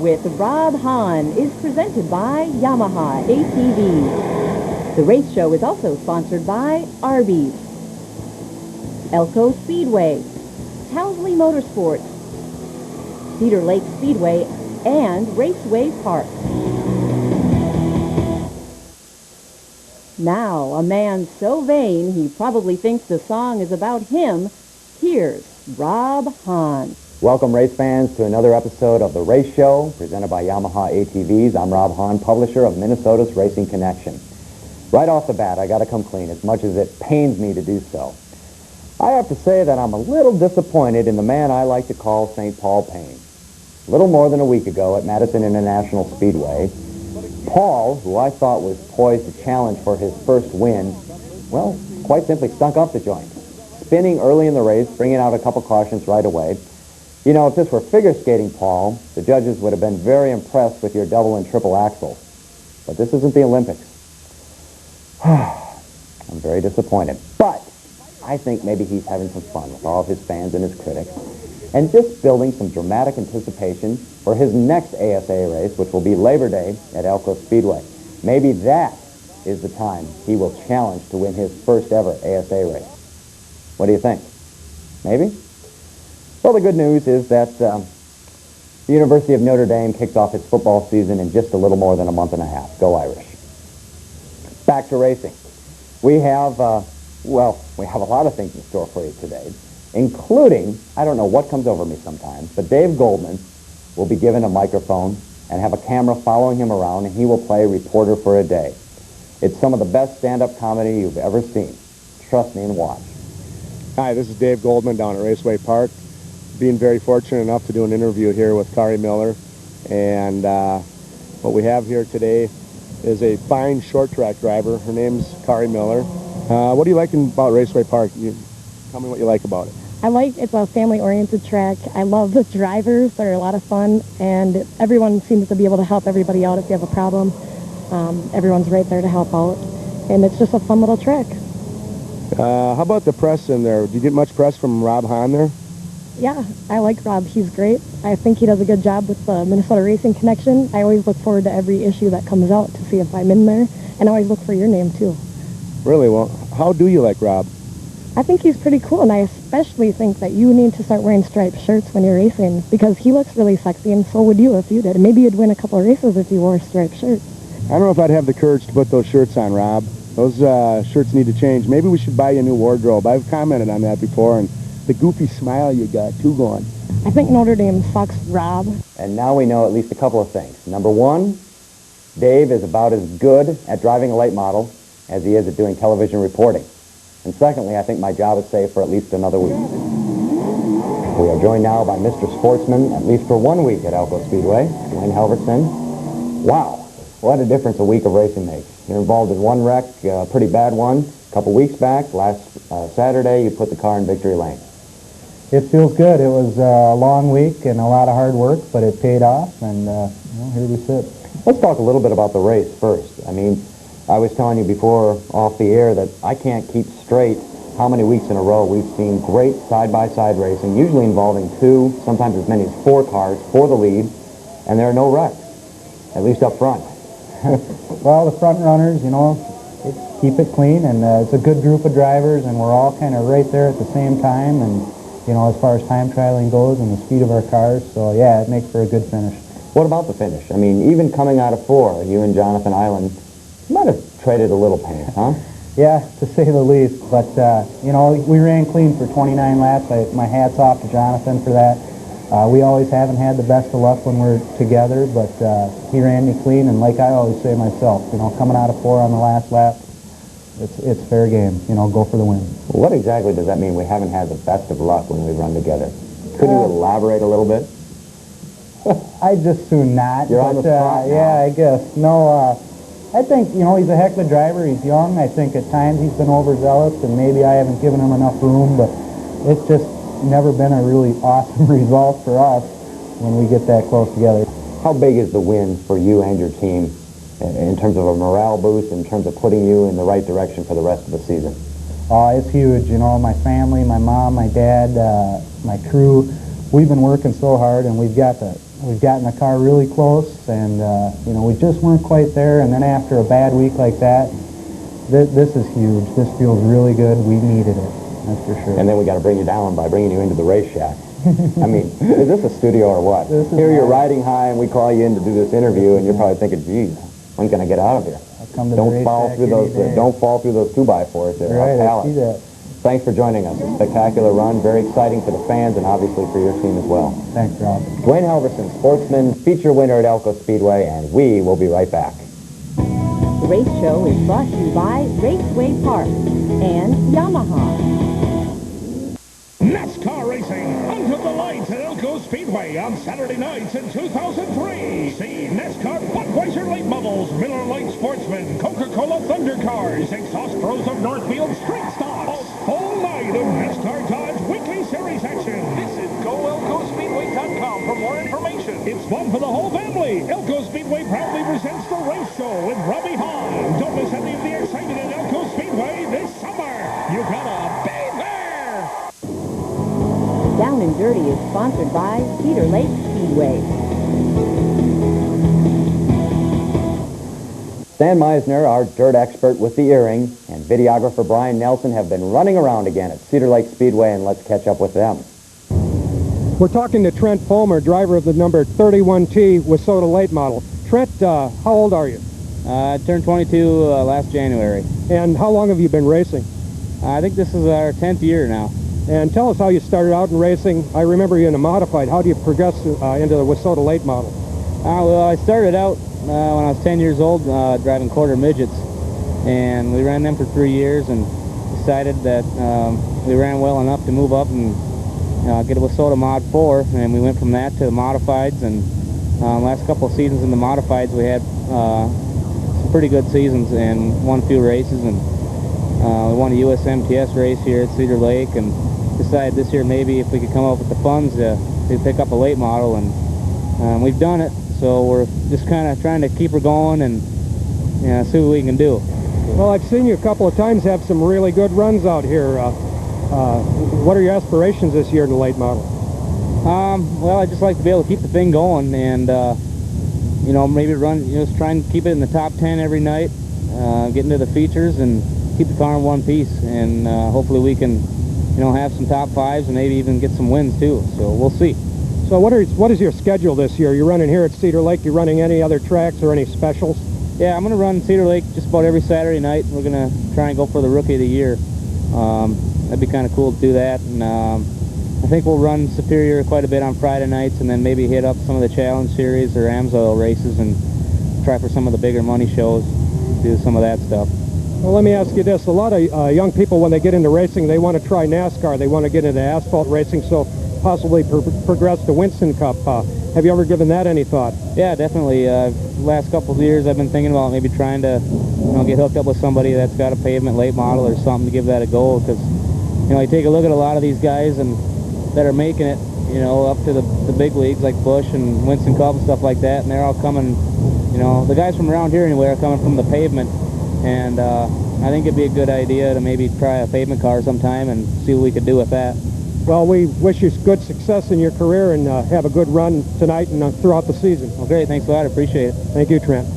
with Rob Hahn is presented by Yamaha ATVs. The race show is also sponsored by Arby's, Elko Speedway, Townsley Motorsports, Cedar Lake Speedway, and Raceway Park. Now, a man so vain he probably thinks the song is about him. Here's Rob Hahn. Welcome, race fans, to another episode of The Race Show, presented by Yamaha ATVs. I'm Rob Hahn, publisher of Minnesota's Racing Connection. Right off the bat, I got to come clean, as much as it pains me to do so. I have to say that I'm a little disappointed in the man I like to call St. Paul Payne. A little more than a week ago at Madison International Speedway, Paul, who I thought was poised to challenge for his first win, well, quite simply stunk up the joint, spinning early in the race, bringing out a couple cautions right away. You know, if this were figure skating, Paul, the judges would have been very impressed with your double and triple axles. But this isn't the Olympics. I'm very disappointed. But I think maybe he's having some fun with all of his fans and his critics, and just building some dramatic anticipation for his next ASA race, which will be Labor Day at Elko Speedway. Maybe that is the time he will challenge to win his first ever ASA race. What do you think? Maybe? Well, the good news is that the University of Notre Dame kicks off its football season in just a little more than a month and a half. Go Irish. Back to racing. We have a lot of things in store for you today, including, I don't know what comes over me sometimes, but Dave Goldman will be given a microphone and have a camera following him around, and he will play reporter for a day. It's some of the best stand-up comedy you've ever seen. Trust me and watch. Hi, this is Dave Goldman down at Raceway Park. Being very fortunate enough to do an interview here with Kari Miller, and what we have here today is a fine short track driver. Her name's Kari Miller. What do you like about Raceway Park? Tell me what you like about it. I like it's a family-oriented track. I love the drivers. They're a lot of fun, and everyone seems to be able to help everybody out if you have a problem. Everyone's right there to help out, and it's just a fun little track. How about the press in there? Do you get much press from Rob Hahn there? Yeah, I like Rob. He's great. I think he does a good job with the Minnesota Racing Connection. I always look forward to every issue that comes out to see if I'm in there, and I always look for your name, too. Really? Well, how do you like Rob? I think he's pretty cool, and I especially think that you need to start wearing striped shirts when you're racing, because he looks really sexy, and so would you if you did. Maybe you'd win a couple of races if you wore a striped shirt. I don't know if I'd have the courage to put those shirts on, Rob. Those shirts need to change. Maybe we should buy you a new wardrobe. I've commented on that before, and the goofy smile you got, too, going. I think Notre Dame sucks, Rob. And now we know at least a couple of things. Number one, Dave is about as good at driving a late model as he is at doing television reporting. And secondly, I think my job is safe for at least another week. We are joined now by Mr. Sportsman, at least for 1 week at Elko Speedway, Duane Halvorson. Wow, what a difference a week of racing makes. You're involved in one wreck, a pretty bad one, a couple weeks back. Last Saturday, you put the car in victory lane. It feels good. It was a long week and a lot of hard work, but it paid off, and here we sit. Let's talk a little bit about the race first. I mean, I was telling you before off the air that I can't keep straight how many weeks in a row we've seen great side-by-side racing, usually involving two, sometimes as many as four cars for the lead, and there are no wrecks, at least up front. Well, the front runners, keep it clean, and it's a good group of drivers, and we're all kind of right there at the same time, and as far as time trialing goes and the speed of our cars, so yeah, it makes for a good finish. What about the finish? I mean, even coming out of four, you and Jonathan Island might have traded a little pace, huh? Yeah, to say the least, but we ran clean for 29 laps. My hat's off to Jonathan for that. We always haven't had the best of luck when we're together, but he ran me clean, and like I always say myself, coming out of four on the last lap, it's fair game, go for the win. What exactly does that mean, we haven't had the best of luck when we run together? Could you elaborate a little bit? I'd just soon not. You're on the spot now. Yeah, I guess. No, I think, he's a heck of a driver. He's young. I think at times he's been overzealous, and maybe I haven't given him enough room, but it's just never been a really awesome result for us when we get that close together. How big is the win for you and your team in terms of a morale boost, in terms of putting you in the right direction for the rest of the season? It's huge. My family, my mom, my dad, my crew, we've been working so hard, and we've got the we've gotten the car really close, and you know, we just weren't quite there. And then after a bad week like that, this is huge. This feels really good. We needed it, that's for sure. And then we got to bring you down by bringing you into the race shack. I mean, is this a studio or what? Here you're riding high, and we call you in to do this interview, and you're probably thinking, geez, when can I get out of here? Don't fall through those 2x4s there. Right, I see that. Thanks for joining us. A spectacular run, very exciting for the fans, and obviously for your team as well. Thanks, Rob. Duane Halvorson, Sportsman, feature winner at Elko Speedway, and we will be right back. The race show is brought to you by Raceway Park and Yamaha. NASCAR racing under the lights at Elko Speedway on Saturday nights in 2003. See NASCAR Budweiser Late Models, Miller Lite Sportsman, Coca-Cola Thunder Cars, Exhaust Pros of Northfield Street Stocks. A full night of NASCAR Dodge Weekly Series action. Visit GoElkoSpeedway.com for more information. It's fun for the whole family. Elko Speedway proudly presents the race show with Robbie Hahn. Don't miss any of the excitement at Elko Speedway this summer. You gotta be there. Down and Dirty is sponsored by Cedar Lake Speedway. Stan Meissner, our dirt expert with the earring, and videographer Brian Nelson have been running around again at Cedar Lake Speedway, and let's catch up with them. We're talking to Trent Follmer, driver of the number 31T Wissota late model. Trent, how old are you? I turned 22 last January. And how long have you been racing? I think this is our 10th year now. And tell us how you started out in racing. I remember you in a modified. How do you progress into the Wissota late model? Well, I started out when I was 10 years old driving quarter midgets. And we ran them for 3 years and decided that we ran well enough to move up and get a Wissota Mod 4. And we went from that to the modifieds. And last couple of seasons in the modifieds, we had some pretty good seasons and won a few races. And we won a USMTS race here at Cedar Lake, and decided this year maybe if we could come up with the funds to pick up a late model, and we've done it. So we're just kind of trying to keep her going and see what we can do. Well, I've seen you a couple of times have some really good runs out here. What are your aspirations this year in the late model? Well, I'd just like to be able to keep the thing going and maybe run, just try and keep it in the top 10 every night, get into the features and keep the car in one piece, and hopefully we can have some top fives and maybe even get some wins too. So we'll see. So what is your schedule this year? You're running here at Cedar Lake. You running any other tracks or any specials? Yeah, I'm going to run Cedar Lake just about every Saturday night. We're going to try and go for the Rookie of the Year. That'd be kind of cool to do that. And I think we'll run Superior quite a bit on Friday nights, and then maybe hit up some of the Challenge Series or AMSOIL races and try for some of the bigger money shows, do some of that stuff. Well, let me ask you this. A lot of young people, when they get into racing, they want to try NASCAR. They want to get into asphalt racing, so possibly progress to Winston Cup. Have you ever given that any thought? Yeah, definitely. Last couple of years, I've been thinking about maybe trying to get hooked up with somebody that's got a pavement late model or something to give that a go, because you take a look at a lot of these guys and that are making it, up to the big leagues like Busch and Winston Cup and stuff like that, and they're all coming, the guys from around here anyway are coming from the pavement. And I think it'd be a good idea to maybe try a pavement car sometime and see what we could do with that. Well, we wish you good success in your career and have a good run tonight and throughout the season. Well, great. Thanks a lot. I appreciate it. Thank you, Trent.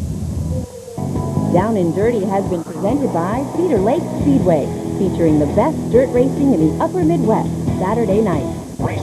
Down and Dirty has been presented by Cedar Lake Speedway, featuring the best dirt racing in the upper Midwest, Saturday night. Race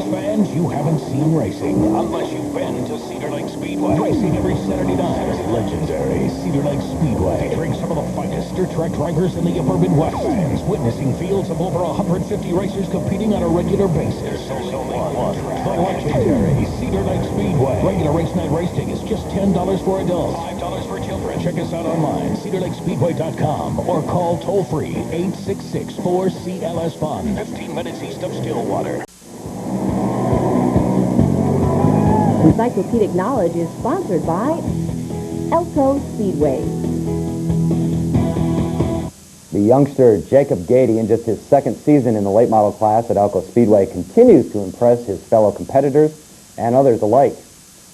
fans, you haven't seen racing unless you've been to Cedar Lake Speedway. Racing every Saturday night. Legendary Cedar Lake Speedway, featuring some of the finest dirt track drivers in the upper Midwest. Fans witnessing fields of over 150 racers competing on a regular basis. There's only one. The legendary Cedar Lake Speedway. Regular race night racing is just $10 for adults, $5 for children. Check us out online, cedarlakespeedway.com, or call toll-free 866-4CLS-FUN, 15 minutes east of Stillwater. Encyclopedic Knowledge is sponsored by Elko Speedway. The youngster Jacob Goede, in just his second season in the late model class at Elko Speedway, continues to impress his fellow competitors and others alike.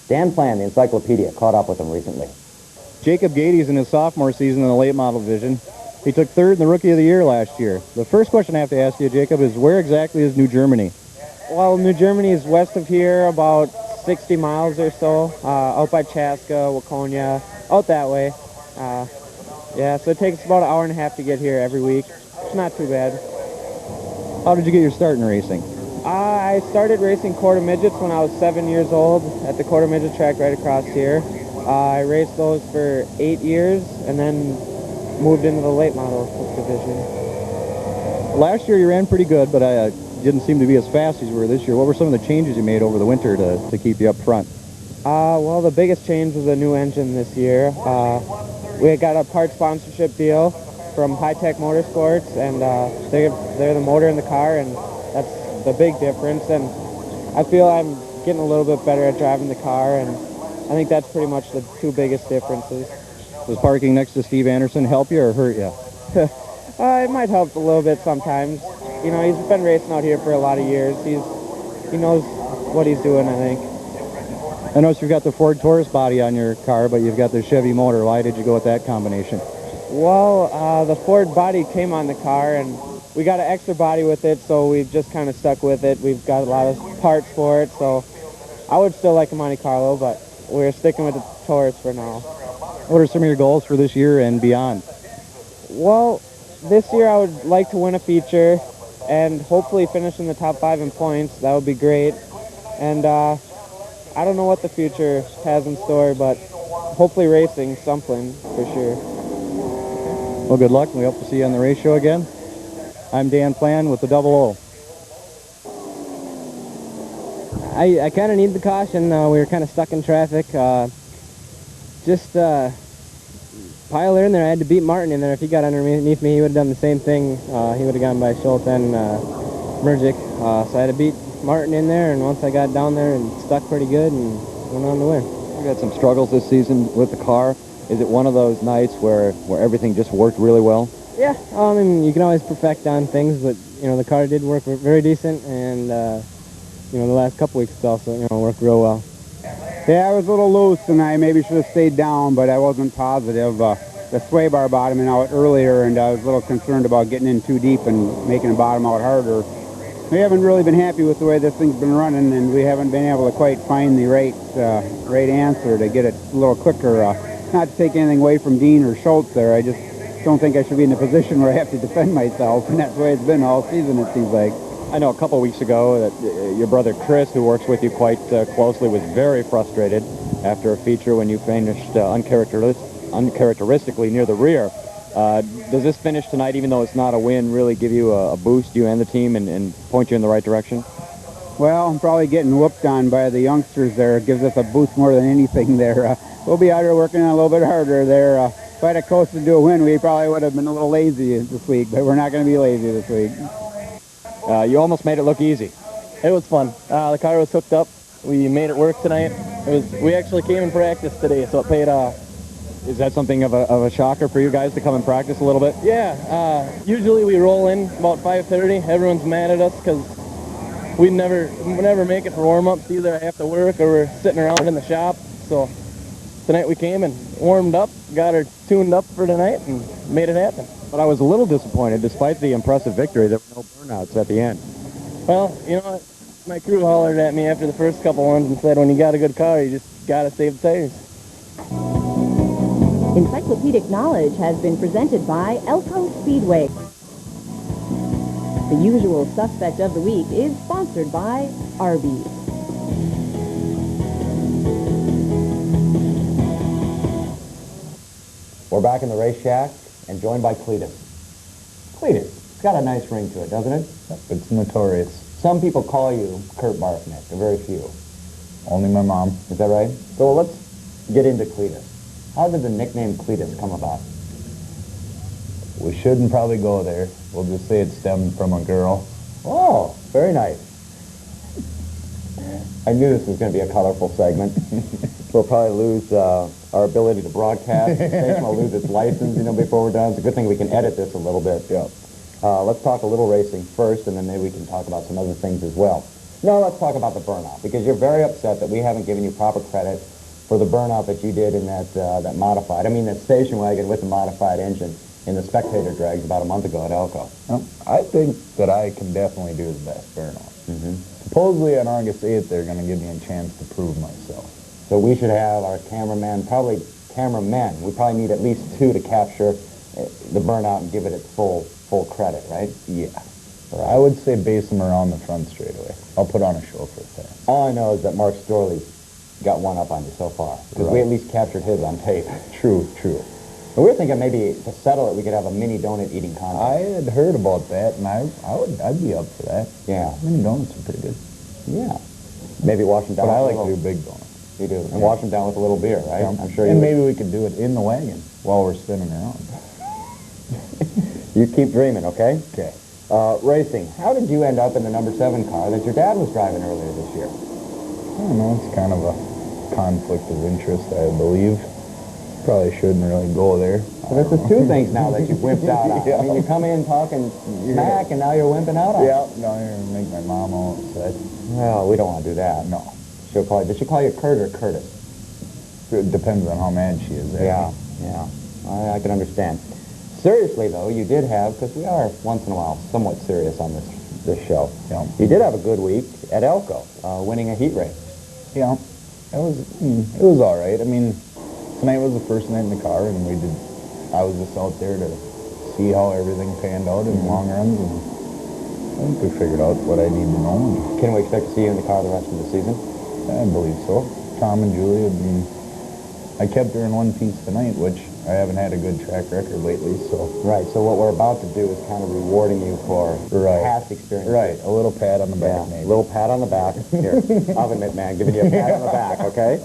Dan Plan, the Encyclopedia, caught up with him recently. Jacob Goede is in his sophomore season in the late model division. He took third in the Rookie of the Year last year. The first question I have to ask you, Jacob, is where exactly is New Germany? Well, New Germany is west of here, about 60 miles or so, out by Chaska, Waconia, out that way. Yeah, so it takes about an hour and a half to get here every week. It's not too bad. How did you get your start in racing? I started racing quarter midgets when I was 7 years old at the quarter midget track right across here. I raced those for 8 years and then moved into the late model division. Last year you ran pretty good, but I didn't seem to be as fast as you were this year. What were some of the changes you made over the winter to keep you up front? Well, the biggest change was a new engine this year. We got a part sponsorship deal from High Tech Motorsports, and they're the motor in the car, and that's the big difference. And I feel I'm getting a little bit better at driving the car, and I think that's pretty much the two biggest differences. Does parking next to Steve Anderson help you or hurt you? It might help a little bit sometimes. You know, he's been racing out here for a lot of years. He knows what he's doing, I think. I noticed you've got the Ford Taurus body on your car, but you've got the Chevy motor. Why did you go with that combination? Well, the Ford body came on the car, and we got an extra body with it, so we've just kind of stuck with it. We've got a lot of parts for it, so I would still like a Monte Carlo, but we're sticking with the Taurus for now. What are some of your goals for this year and beyond? Well, this year I would like to win a feature and hopefully finish in the top 5 in points. That would be great. And I don't know what the future has in store, but hopefully racing something for sure. Well, good luck. We hope to see you on the race show again. I'm Dan Plan with the Double O. I kind of need the caution. We were kind of stuck in traffic. Just pile in there. I had to beat Martin in there. If he got underneath me, he would have done the same thing. He would have gone by Schultz and Murgic. So I had to beat Martin in there, and once I got down there and stuck pretty good and went on to win. You had some struggles this season with the car. Is it one of those nights where everything just worked really well? Yeah, I mean, you can always perfect on things, but, you know, the car did work very decent, and, you know, the last couple weeks it's also, you know, worked real well. Yeah, I was a little loose, and I maybe should have stayed down, but I wasn't positive. The sway bar bottoming out earlier, and I was a little concerned about getting in too deep and making the bottom out harder. We haven't really been happy with the way this thing's been running, and we haven't been able to quite find the right answer to get it a little quicker. Not to take anything away from Dean or Schultz there, I just don't think I should be in a position where I have to defend myself, and that's the way it's been all season, it seems like. I know a couple of weeks ago that your brother Chris, who works with you quite closely, was very frustrated after a feature when you finished uncharacteristically near the rear. Does this finish tonight, even though it's not a win, really give you a boost, you and the team, and point you in the right direction? Well, I'm probably getting whooped on by the youngsters there. It gives us a boost more than anything there. We'll be out here working on a little bit harder there. If I'd have coasted to a win, we probably would have been a little lazy this week, but we're not going to be lazy this week. You almost made it look easy. It was fun. The car was hooked up. We made it work tonight. We actually came in practice today, so it paid off. Is that something of a shocker for you guys to come and practice a little bit? Yeah. Usually we roll in about 5:30. Everyone's mad at us because we never make it for warm-ups. Either I have to work or we're sitting around in the shop. So tonight we came and warmed up, got her tuned up for tonight, and made it happen. But I was a little disappointed, despite the impressive victory, there were no burnouts at the end. Well, you know what? My crew hollered at me after the first couple ones and said, when you got a good car, you just got to save the tires. Encyclopedic knowledge has been presented by Elko Speedway. The usual suspect of the week is sponsored by Arby's. We're back in the race shack and joined by Cletus. Cletus, it's got a nice ring to it, doesn't it? It's notorious. Some people call you Curt Barfknecht, a very few. Only my mom. Is that right? So let's get into Cletus. How did the nickname Cletus come about? We shouldn't probably go there. We'll just say it stemmed from a girl. Oh, very nice. I knew this was going to be a colorful segment. We'll probably lose our ability to broadcast. The station will lose its license, before we're done. It's a good thing we can edit this a little bit. Yeah. Let's talk a little racing first, and then maybe we can talk about some other things as well. No, let's talk about the burnout, because you're very upset that we haven't given you proper credit for the burnout that you did in that modified, that station wagon with the modified engine in the Spectator drags about a month ago at Elko. I think that I can definitely do the best burnout. Supposedly on August 8th, they're going to give me a chance to prove myself. So we should have our cameramen, probably cameramen. We probably need at least 2 to capture the burnout and give it its full credit, right? Yeah. Right. I would say base them around the front straightaway. I'll put on a show for that. All I know is that Mark Storlie got one up on you so far, because we at least captured his on tape. True, true. But we were thinking maybe to settle it, we could have a mini donut eating contest. I had heard about that, and I'd be up for that. Yeah. Mini donuts are pretty good. Yeah. Maybe wash them down. But I with like a to little, do big donuts. You do. And wash them down with a little beer, right? Yeah. I'm sure you And would. maybe we could do it in the wagon while we're spinning around. You keep dreaming, okay? Okay. Racing. How did you end up in the number 7 car that your dad was driving earlier this year? I don't know. It's kind of a conflict of interest, I believe. Probably shouldn't really go there. So this is 2 things now that you've wimped out on. Yeah. I mean, you come in talking smack, and now you're wimping out on. Yeah, no, you're going to make my mom all upset. Well, we don't want to do that. No. Did she call you Curt or Curtis? It depends on how mad she is. Yeah. I can understand. Seriously, though, you did have, because we are once in a while somewhat serious on this show. Yeah. You did have a good week at Elko, winning a heat race. Yeah. It was all right. I mean, tonight was the first night in the car, and I was just out there to see how everything panned out in long runs, and I think we figured out what I need to know. Can we expect to see you in the car the rest of the season? I believe so. Tom and Julie, I kept her in one piece tonight, which I haven't had a good track record lately, so. Right, so what we're about to do is kind of rewarding you for past experience. Right, a little pat on the back, maybe. A little pat on the back. Here, Oven Mitt Man, giving you a pat on the back, okay?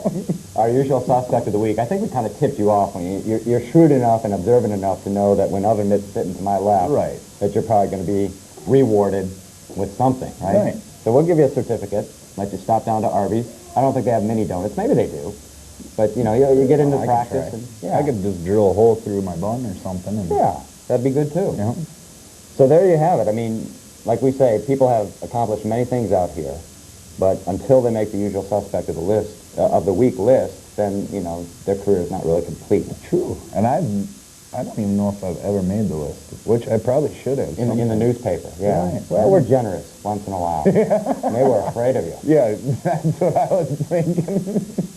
Our usual suspect of the week. I think we kind of tipped you off when you're shrewd enough and observant enough to know that when Oven Mitt's sitting to my left, that you're probably going to be rewarded with something, right? So we'll give you a certificate, let you stop down to Arby's. I don't think they have mini donuts. Maybe they do. But, you get into practice. And, I could just drill a hole through my bun or something. And that'd be good, too. Yeah. So there you have it. I mean, like we say, people have accomplished many things out here, but until they make the usual suspect of the list, of the week list, then, their career is not really complete. True. And I don't even know if I've ever made the list, which I probably should have. In the newspaper, yeah. Right. Well, we're generous once in a while. They were afraid of you. Yeah, that's what I was thinking.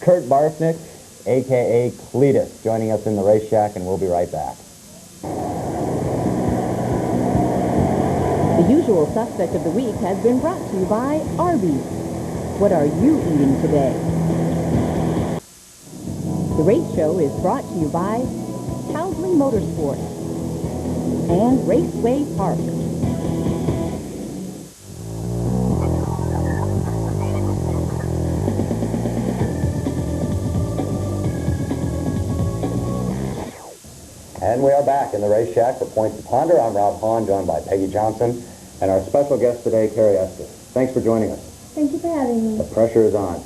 Curt Barfknecht, a.k.a. Cletus, joining us in the race shack, and we'll be right back. The usual suspect of the week has been brought to you by Arby's. What are you eating today? The race show is brought to you by Housley Motorsports and Raceway Park. And we are back in the race shack for Points to Ponder. I'm Rob Hahn, joined by Peggy Johnson, and our special guest today, Kerry Estes. Thanks for joining us. Thank you for having me. The pressure is on.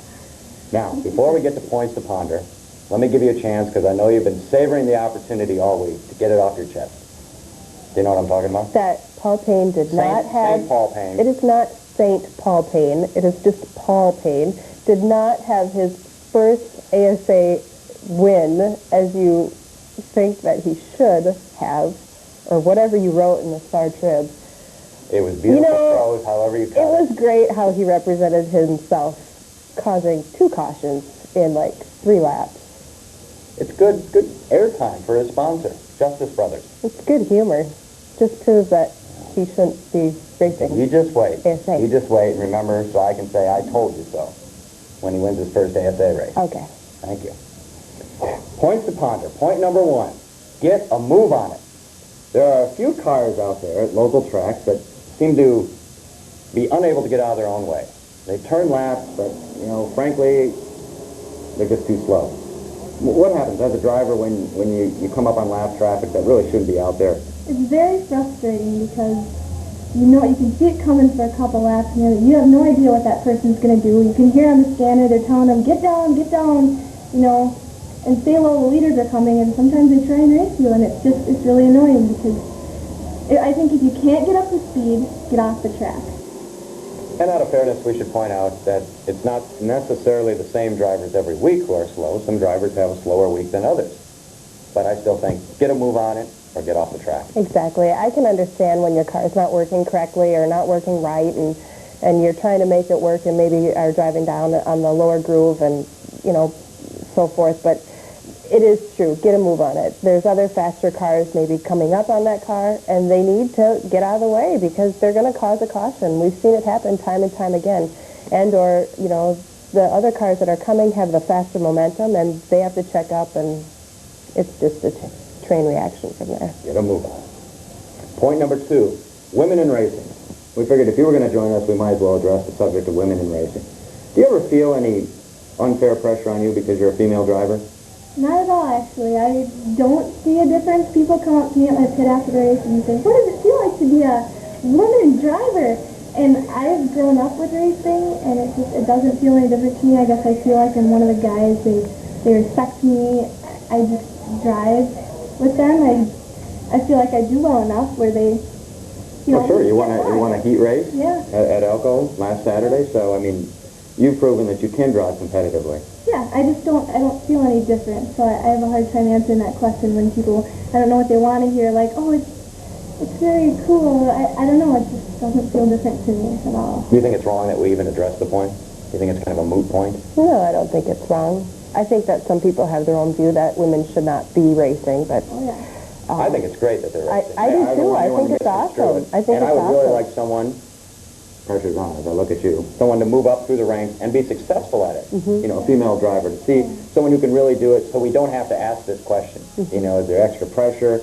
Now, before we get to Points to Ponder, let me give you a chance, because I know you've been savoring the opportunity all week to get it off your chest. Do you know what I'm talking about? That Paul Payne did not have... St. Paul Payne. It is not St. Paul Payne. It is just Paul Payne. Did not have his first ASA win as you think that he should have, or whatever you wrote in the Star Trib. It was beautiful prose, however you cut it. It was great how he represented himself, causing 2 cautions in like 3 laps. It's good airtime for his sponsor, Justice Brothers. It's good humor. Just proves that he shouldn't be racing. You just wait. ASA. You just wait and remember, so I can say I told you so when he wins his first ASA race. Okay. Thank you. Points to ponder. Point number 1. Get a move on it. There are a few cars out there at local tracks that seem to be unable to get out of their own way. They turn laps, but, frankly, they're just too slow. What happens as a driver when you come up on lap traffic that really shouldn't be out there? It's very frustrating because you can see it coming for a couple laps and you have no idea what that person's going to do. You can hear on the scanner they're telling them, get down, and stay low, the leaders are coming, and sometimes they try and race you, and it's really annoying because I think if you can't get up to speed, get off the track. And out of fairness, we should point out that it's not necessarily the same drivers every week who are slow. Some drivers have a slower week than others. But I still think get a move on it or get off the track. Exactly. I can understand when your car's not working correctly or not working right, and and you're trying to make it work and maybe are driving down on the lower groove and, you know, so forth. But it is true. Get a move on it. There's other faster cars maybe coming up on that car, and they need to get out of the way because they're going to cause a caution. We've seen it happen time and time again. And or, you know, the other cars that are coming have the faster momentum, and they have to check up, and it's just a train reaction from there. Get a move on. Point number 2, women in racing. We figured if you were going to join us, we might as well address the subject of women in racing. Do you ever feel any unfair pressure on you because you're a female driver? Not at all, actually. I don't see a difference. People come up to me at my pit after the race and say, what does it feel like to be a woman driver? And I've grown up with racing, and it doesn't feel any different to me. I guess I feel like I'm one of the guys. They respect me. I just drive with them. I feel like I do well enough where they, you know. Oh, sure. You won a heat race at Elko last Saturday, so, I mean, you've proven that you can drive competitively. Yeah, I don't feel any different. So I have a hard time answering that question when people, I don't know what they want to hear, like, oh, it's very cool. I don't know, it just doesn't feel different to me at all. Do you think it's wrong that we even address the point? Do you think it's kind of a moot point? No, I don't think it's wrong. I think that some people have their own view that women should not be racing, but... Oh, yeah. I think it's great that they're racing. I do too. I think it's awesome. And I would really like someone, pressure's on as I look at you, someone to move up through the ranks and be successful at it. You know, a female driver, to see someone who can really do it so we don't have to ask this question. You know, is there extra pressure?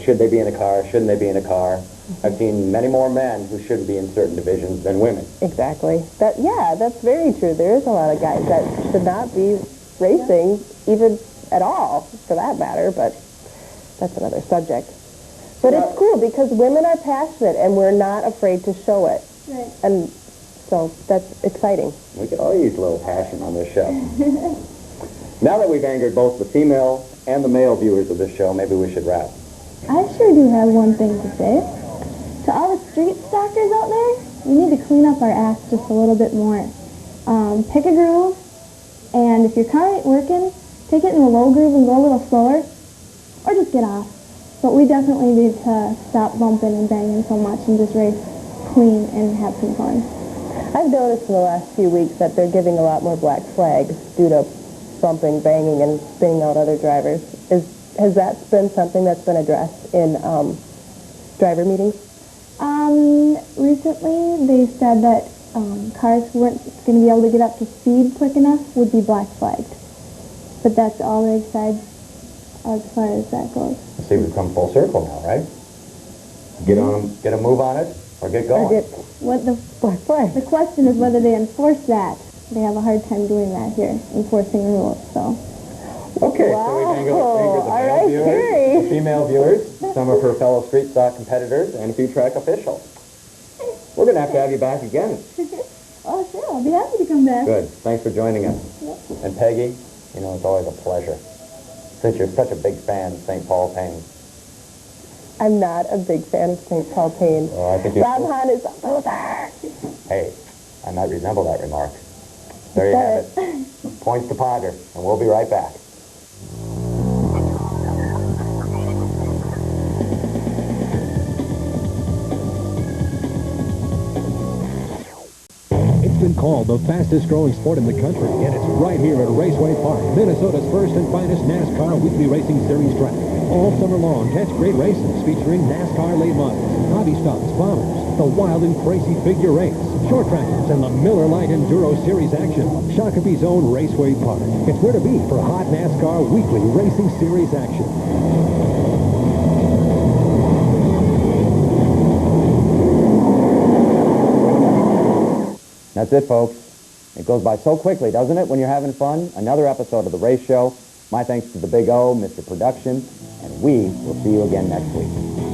Should they be in a car? Shouldn't they be in a car? I've seen many more men who shouldn't be in certain divisions than women. Exactly. That's very true. There is a lot of guys that should not be racing, even at all, for that matter, but that's another subject. But it's cool because women are passionate and we're not afraid to show it. Right. And so that's exciting. We could all use a little passion on this show. Now that we've angered both the female and the male viewers of this show, maybe we should wrap. I sure do have one thing to say. To all the street stalkers out there, we need to clean up our act just a little bit more. Pick a groove, and if your car ain't working, take it in a low groove and go a little slower, or just get off. But we definitely need to stop bumping and banging so much and just race clean and have some fun. I've noticed in the last few weeks that they're giving a lot more black flags due to bumping, banging, and spinning out other drivers. Has that been something that's been addressed in driver meetings? Recently they said that cars who weren't going to be able to get up to speed quick enough would be black flagged. But that's all they've said as far as that goes. See, we've come full circle now, right? Get a move on it, or get going. The question is whether they enforce that. They have a hard time doing that here, enforcing rules, so. Okay, so we've angered the male viewers, the female viewers, some of her fellow street stock competitors, and a few track officials. We're going to have you back again. Oh, sure, I'll be happy to come back. Good. Thanks for joining us. Yep. And Peggy, you know, it's always a pleasure. Since you're such a big fan of St. Paul Payne. I'm not a big fan of St. Paul Payne. Oh, I think Rob Hahn is a loser. Hey, I might resemble that remark. There you have it. Points to Pogger, and we'll be right back. It's been called the fastest growing sport in the country, and it's right here at Raceway Park, Minnesota's first and finest NASCAR weekly racing series track. All summer long, catch great races featuring NASCAR late models, hobby stocks, bombers, the wild and crazy figure race, short trackers, and the Miller Lite Enduro Series action. Shakopee's own Raceway Park. It's where to be for hot NASCAR weekly racing series action. That's it, folks. It goes by so quickly, doesn't it, when you're having fun? Another episode of The Race Show. My thanks to the Big O, Mr. Production, and we will see you again next week.